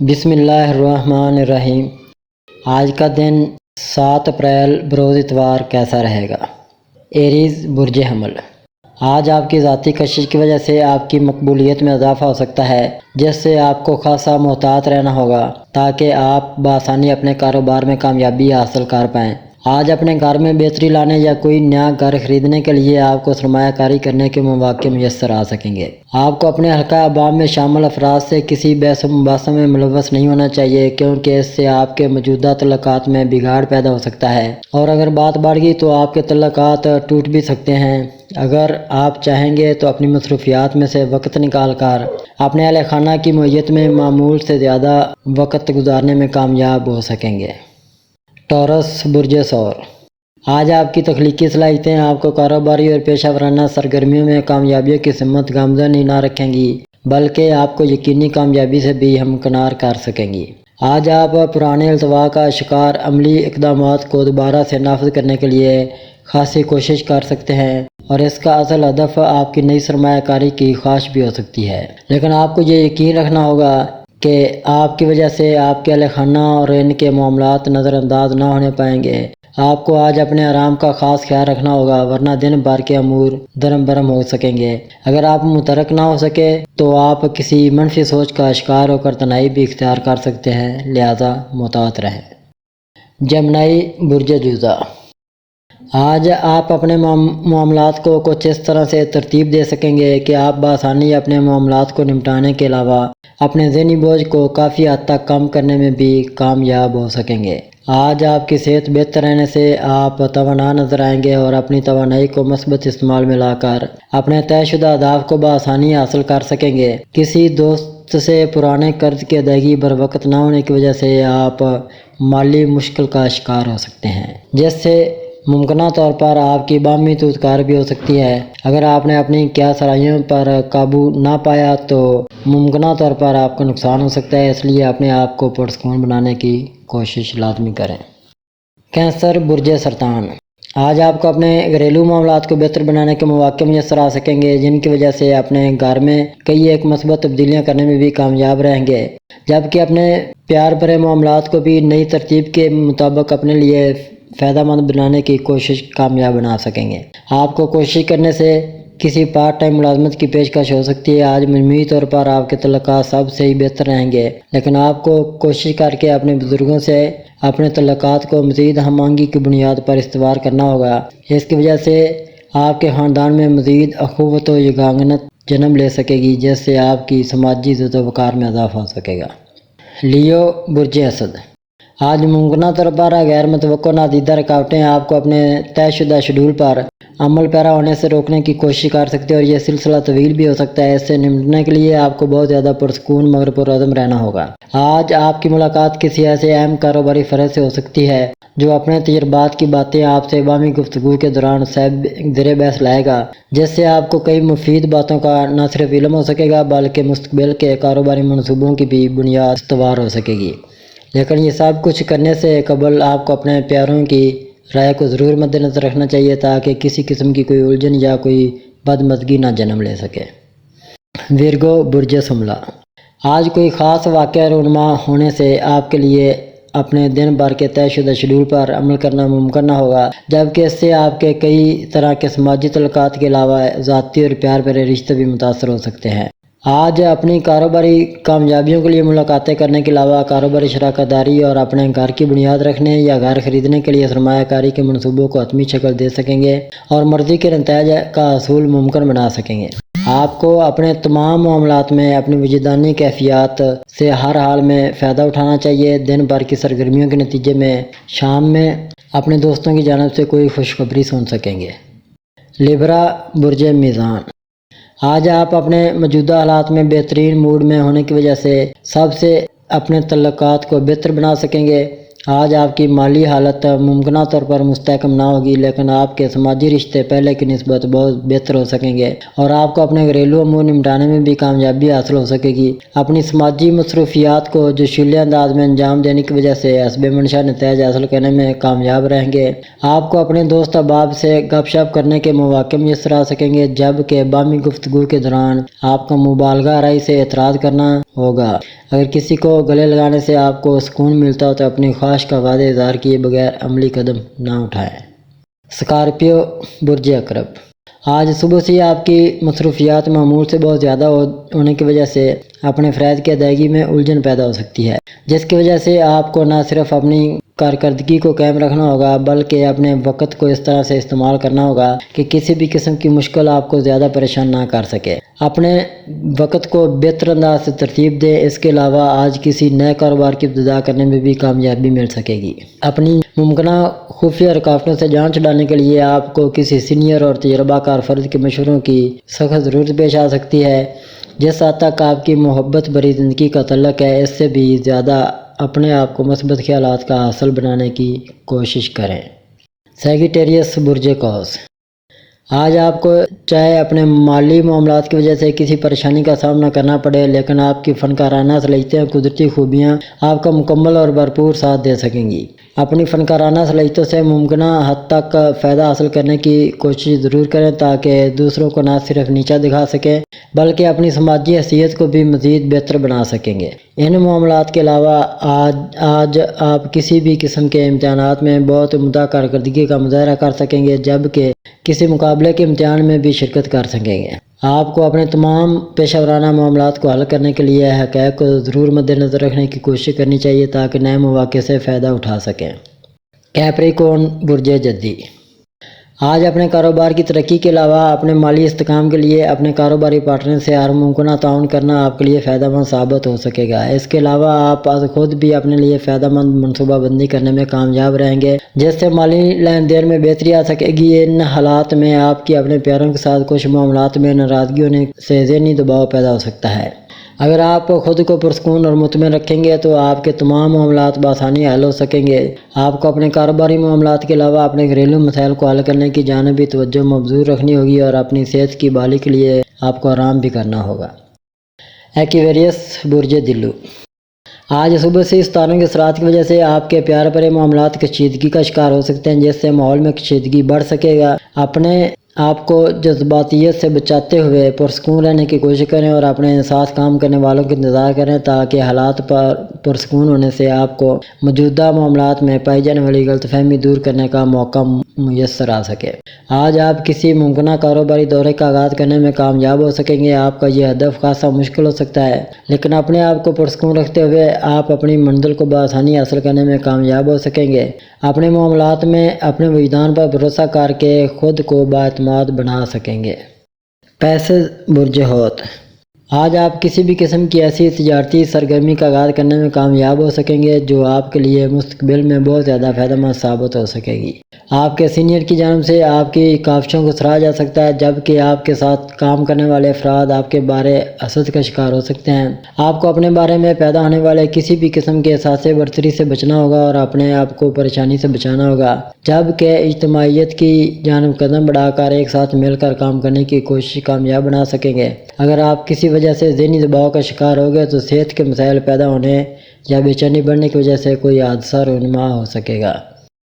بسم اللہ الرحمن الرحیم۔ آج کا دن 7 اپریل بروز اتوار کیسا رہے گا؟ ایریز برج حمل، آج آپ کی ذاتی کشش کی وجہ سے آپ کی مقبولیت میں اضافہ ہو سکتا ہے، جس سے آپ کو خاصا محتاط رہنا ہوگا تاکہ آپ بآسانی اپنے کاروبار میں کامیابی حاصل کر پائیں۔ آج اپنے گھر میں بہتری لانے یا کوئی نیا گھر خریدنے کے لیے آپ کو سرمایہ کاری کرنے کے مواقع میسر آ سکیں گے۔ آپ کو اپنے حلقہ عوام میں شامل افراد سے کسی بحث و مباحثہ میں ملوث نہیں ہونا چاہیے، کیونکہ اس سے آپ کے موجودہ تعلقات میں بگاڑ پیدا ہو سکتا ہے، اور اگر بات بڑھ گئی تو آپ کے تعلقات ٹوٹ بھی سکتے ہیں۔ اگر آپ چاہیں گے تو اپنی مصروفیات میں سے وقت نکال کر اپنے اہل خانہ کی معیت میں معمول سے زیادہ وقت گزارنے میں کامیاب ہو سکیں گے۔ ٹورس برج ثور، آج آپ کی تخلیقی صلاحیتیں آپ کو کاروباری اور پیشہ ورانہ سرگرمیوں میں کامیابیوں کی سمت گامزن ہی نہ رکھیں گی بلکہ آپ کو یقینی کامیابی سے بھی ہمکنار کر سکیں گی۔ آج آپ پرانے التوا کا شکار عملی اقدامات کو دوبارہ سے نافذ کرنے کے لیے خاصی کوشش کر سکتے ہیں، اور اس کا اصل ہدف آپ کی نئی سرمایہ کاری کی خواہش بھی ہو سکتی ہے، لیکن آپ کو یہ یقین رکھنا ہوگا کہ آپ کی وجہ سے آپ کے اہل خانہ اور ان کے معاملات نظر انداز نہ ہونے پائیں گے۔ آپ کو آج اپنے آرام کا خاص خیال رکھنا ہوگا، ورنہ دن بھر کے امور درم برم ہو سکیں گے۔ اگر آپ متحرک نہ ہو سکے تو آپ کسی منفی سوچ کا شکار ہو کر تنہائی بھی اختیار کر سکتے ہیں، لہذا محتاط رہیں۔ جمنائی برج جوزہ، آج آپ اپنے معاملات کو کچھ اس طرح سے ترتیب دے سکیں گے کہ آپ بآسانی اپنے معاملات کو نمٹانے کے علاوہ اپنے ذہنی بوجھ کو کافی حد تک کم کرنے میں بھی کامیاب ہو سکیں گے۔ آج آپ کی صحت بہتر رہنے سے آپ توانا نظر آئیں گے اور اپنی توانائی کو مثبت استعمال میں لا کر اپنے طے شدہ اہداف کو بآسانی حاصل کر سکیں گے۔ کسی دوست سے پرانے قرض کی ادائیگی بروقت نہ ہونے کی وجہ سے آپ مالی مشکل کا شکار ہو سکتے ہیں، جس سے ممکنہ طور پر آپ کی باہمی توطئہ بھی ہو سکتی ہے۔ اگر آپ نے اپنی کیا صلاحیتوں پر قابو نہ پایا تو ممکنہ طور پر آپ کو نقصان ہو سکتا ہے، اس لیے اپنے آپ کو پرسکون بنانے کی کوشش لازمی کریں۔ کینسر برج سرطان، آج آپ کو اپنے گھریلو معاملات کو بہتر بنانے کے مواقع میسر آ سکیں گے، جن کی وجہ سے اپنے گھر میں کئی ایک مثبت تبدیلیاں کرنے میں بھی کامیاب رہیں گے، جبکہ اپنے پیار بھرے معاملات کو بھی نئی ترتیب کے مطابق اپنے لیے فائدہ مند بنانے کی کوشش کامیاب بنا سکیں گے۔ آپ کو کوشش کرنے سے کسی پارٹ ٹائم ملازمت کی پیشکش ہو سکتی ہے۔ آج مجموعی طور پر آپ کے تعلقات سب سے ہی بہتر رہیں گے، لیکن آپ کو کوشش کر کے اپنے بزرگوں سے اپنے تعلقات کو مزید ہم آہنگی کی بنیاد پر استوار کرنا ہوگا۔ اس کی وجہ سے آپ کے خاندان میں مزید اخوت و یگانگت جنم لے سکے گی، جس سے آپ کی سماجی عزت و وقار میں اضافہ ہو سکے گا۔ لیو برج اسد، آج ممکنہ طور پر غیر متوقع نادیدہ رکاوٹیں آپ کو اپنے طے شدہ شیڈول پر عمل پیرا ہونے سے روکنے کی کوشش کر سکتے ہیں، اور یہ سلسلہ طویل بھی ہو سکتا ہے۔ اس سے نمٹنے کے لیے آپ کو بہت زیادہ پرسکون مگر پرعزم رہنا ہوگا۔ آج آپ کی ملاقات کسی ایسے اہم کاروباری فرد سے ہو سکتی ہے جو اپنے تجربات کی باتیں آپ سے باہمی گفتگو کے دوران زیر بحث لائے گا، جس سے آپ کو کئی مفید باتوں کا نہ صرف علم ہو سکے گا بلکہ مستقبل کے کاروباری منصوبوں کی بھی بنیاد استوار ہو سکے گی۔ لیکن یہ سب کچھ کرنے سے قبل آپ کو اپنے پیاروں کی رائے کو ضرور مد نظر رکھنا چاہیے تاکہ کسی قسم کی کوئی الجھن یا کوئی بدمزگی نہ جنم لے سکے۔ ویرگو برج حمل، آج کوئی خاص واقعہ رونما ہونے سے آپ کے لیے اپنے دن بھر کے طے شدہ شیڈول پر عمل کرنا ممکن نہ ہوگا، جبکہ اس سے آپ کے کئی طرح کے سماجی تعلقات کے علاوہ ذاتی اور پیار بھرے رشتے بھی متاثر ہو سکتے ہیں۔ آج اپنی کاروباری کامیابیوں کے لیے ملاقاتیں کرنے کے علاوہ کاروباری شراکت داری اور اپنے گھر کی بنیاد رکھنے یا گھر خریدنے کے لیے سرمایہ کاری کے منصوبوں کو حتمی شکل دے سکیں گے اور مرضی کے نتائج کا حصول ممکن بنا سکیں گے۔ آپ کو اپنے تمام معاملات میں اپنی وجدانی کیفیات سے ہر حال میں فائدہ اٹھانا چاہیے۔ دن بھر کی سرگرمیوں کے نتیجے میں شام میں اپنے دوستوں کی جانب سے کوئی خوشخبری سن سکیں گے۔ لیبرا برج میزان، آج آپ اپنے موجودہ حالات میں بہترین موڈ میں ہونے کی وجہ سے سب سے اپنے تعلقات کو بہتر بنا سکیں گے۔ آج آپ کی مالی حالت ممکنہ طور پر مستحکم نہ ہوگی، لیکن آپ کے سماجی رشتے پہلے کی نسبت بہت بہتر ہو سکیں گے اور آپ کو اپنے گھریلو امور نمٹانے میں بھی کامیابی حاصل ہو سکے گی۔ اپنی سماجی مصروفیات کو جوشیلے انداز میں انجام دینے کی وجہ سے حسب منشا نتائج حاصل کرنے میں کامیاب رہیں گے۔ آپ کو اپنے دوست احباب سے گپ شپ کرنے کے مواقع میسر آ سکیں گے، جبکہ باہمی گفتگو کے دوران آپ کو مبالغہ آرائی سے اعتراض کرنا ہوگا۔ اگر کسی کو گلے لگانے سے آپ کو سکون ملتا ہو تو اپنی خواہش کا واضح اظہار کیے بغیر عملی قدم نہ اٹھائیں۔ اسکارپیو برج عقرب، آج صبح سے آپ کی مصروفیات معمول سے بہت زیادہ ہونے کی وجہ سے اپنے فرائض کی ادائیگی میں الجھن پیدا ہو سکتی ہے، جس کی وجہ سے آپ کو نہ صرف اپنی کارکردگی کو قائم رکھنا ہوگا بلکہ اپنے وقت کو اس طرح سے استعمال کرنا ہوگا کہ کسی بھی قسم کی مشکل آپ کو زیادہ پریشان نہ کر سکے۔ اپنے وقت کو بہتر انداز سے ترتیب دیں۔ اس کے علاوہ آج کسی نئے کاروبار کی ابتدا کرنے میں بھی کامیابی مل سکے گی۔ اپنی ممکنہ خفیہ رکاوٹوں سے جان چھڑانے کے لیے آپ کو کسی سینئر اور تجربہ کار فرد کے مشوروں کی سخت ضرورت پیش آ سکتی ہے۔ جس حد تک آپ کی محبت بھری زندگی کا تعلق ہے، اس سے بھی زیادہ اپنے آپ کو مثبت خیالات کا حاصل بنانے کی کوشش کریں۔ سیگیٹیریس برج قوس، آج آپ کو چاہے اپنے مالی معاملات کی وجہ سے کسی پریشانی کا سامنا کرنا پڑے، لیکن آپ کی فنکارانہ صلاحیتیں اور قدرتی خوبیاں آپ کا مکمل اور بھرپور ساتھ دے سکیں گی۔ اپنی فنکارانہ صلاحیتوں سے ممکنہ حد تک فائدہ حاصل کرنے کی کوشش ضرور کریں تاکہ دوسروں کو نہ صرف نیچا دکھا سکیں بلکہ اپنی سماجی حیثیت کو بھی مزید بہتر بنا سکیں گے۔ ان معاملات کے علاوہ آج آپ کسی بھی قسم کے امتحانات میں بہت عمدہ کارکردگی کا مظاہرہ کر سکیں گے، جبکہ کسی مقابلے کے امتحان میں بھی شرکت کر سکیں گے۔ آپ کو اپنے تمام پیشہ ورانہ معاملات کو حل کرنے کے لیے حقائق کو ضرور مد نظر رکھنے کی کوشش کرنی چاہیے تاکہ نئے مواقع سے فائدہ اٹھا سکیں۔ کیپریکون برج جدی، آج اپنے کاروبار کی ترقی کے علاوہ اپنے مالی استحکام کے لیے اپنے کاروباری پارٹنر سے ہر ممکنہ تعاون کرنا آپ کے لیے فائدہ مند ثابت ہو سکے گا۔ اس کے علاوہ آپ خود بھی اپنے لیے فائدہ مند منصوبہ بندی کرنے میں کامیاب رہیں گے، جس سے مالی لین دین میں بہتری آ سکے گی۔ ان حالات میں آپ کی اپنے پیاروں کے ساتھ کچھ معاملات میں ناراضگی ہونے سے ذہنی دباؤ پیدا ہو سکتا ہے۔ اگر آپ خود کو پرسکون اور مطمئن رکھیں گے تو آپ کے تمام معاملات بآسانی حل ہو سکیں گے۔ آپ کو اپنے کاروباری معاملات کے علاوہ اپنے گھریلو مسائل کو حل کرنے کی جانب بھی توجہ مبذول رکھنی ہوگی اور اپنی صحت کی بحالی کے لیے آپ کو آرام بھی کرنا ہوگا۔ ایکویریس برج دلو، آج صبح سے ستاروں کے اثرات کی وجہ سے آپ کے پیار بھرے معاملات کشیدگی کا شکار ہو سکتے ہیں، جس سے ماحول میں کشیدگی بڑھ سکے گا۔ اپنے آپ کو جذباتیت سے بچاتے ہوئے پرسکون رہنے کی کوشش کریں اور اپنے ساتھ کام کرنے والوں کا انتظار کریں تاکہ حالات پر پرسکون ہونے سے آپ کو موجودہ معاملات میں پائی جانے والی غلط فہمی دور کرنے کا موقع میسر آ سکے۔ آج آپ کسی ممکنہ کاروباری دورے کا آغاز کرنے میں کامیاب ہو سکیں گے۔ آپ کا یہ ہدف خاصا مشکل ہو سکتا ہے، لیکن اپنے آپ کو پرسکون رکھتے ہوئے آپ اپنی منزل کو بآسانی حاصل کرنے میں کامیاب ہو سکیں گے۔ اپنے معاملات میں اپنے وجدان پر بھروسہ کر کے خود کو بااعتماد بنا سکیں گے۔ پیسز برج حوت، آج آپ کسی بھی قسم کی ایسی تجارتی سرگرمی کا آغاز کرنے میں کامیاب ہو سکیں گے جو آپ کے لیے مستقبل میں بہت زیادہ فائدہ مند ثابت ہو سکے گی۔ آپ کے سینئر کی جانب سے آپ کی کاوشوں کو سراہا جا سکتا ہے، جبکہ آپ کے ساتھ کام کرنے والے افراد آپ کے بارے حسد کا شکار ہو سکتے ہیں۔ آپ کو اپنے بارے میں پیدا ہونے والے کسی بھی قسم کے احساس برتری سے بچنا ہوگا اور اپنے آپ کو پریشانی سے بچانا ہوگا، جبکہ اجتماعیت کی جانب قدم بڑھا کر ایک ساتھ مل کر کام کرنے کی کوشش کامیاب بنا سکیں گے۔ اگر آپ کسی وجہ سے ذہنی دباؤ کا شکار ہو گئے تو صحت کے مسائل پیدا ہونے یا بے چینی بڑھنے کی وجہ سے کوئی حادثہ رونما ہو سکے گا۔